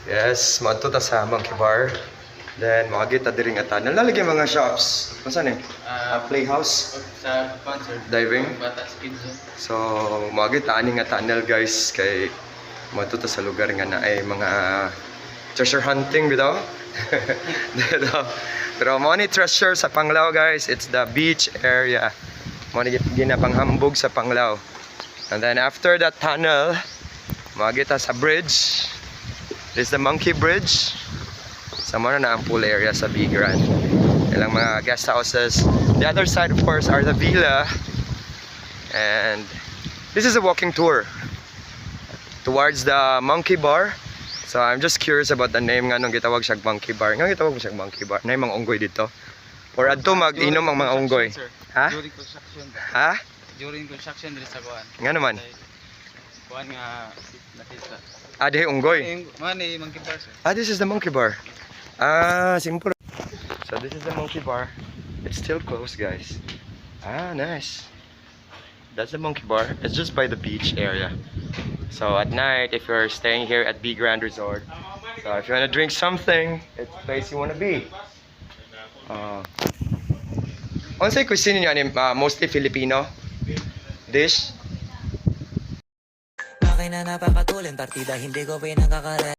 Yes, madto ta sa Monkey Bar. Then makagita diri nga tanan. Lalagay mga shops. Unsa ni? Playhouse, Sa concert. diving. Bata Kids Zone. So makagita ani nga tunnel guys kay madto ta sa lugar nga na ay mga treasure hunting bitaw. Dito. Pero mo ni treasure sa Panglao guys. It's the beach area. Mo ni ginapanghambog sa Panglao. And then after that tunnel, makagita sa bridge. This is the Monkey Bridge. Sama na ang pool area sa Big Grand. Ilang mga guest houses. The other side of course are the villa. And this is a walking tour towards the Monkey Bar. So I'm just curious about the name nga nung gitawag siyang Monkey Bar. Nga gitawag mo siyang Monkey Bar. Na yung mga unggoy dito. Or adto mag-inom ang mga unggoy. Ha? During construction ba? Ha? During construction diri sa kuan. Nga naman. Kuan nga nakita. Ah, di unggoy. Mani Monkey Bar sir. Ah, this is the Monkey Bar. Ah, simple. So this is the Monkey Bar. It's still closed, guys. Ah, nice. That's the Monkey Bar. It's just by the beach area. So at night, if you're staying here at Big Grand Resort, so if you want to drink something, it's the place you want to be. Unsay cuisine niyo ani? Mostly Filipino dish. Akin na napapatulin partida, hindi ko pinagkakala.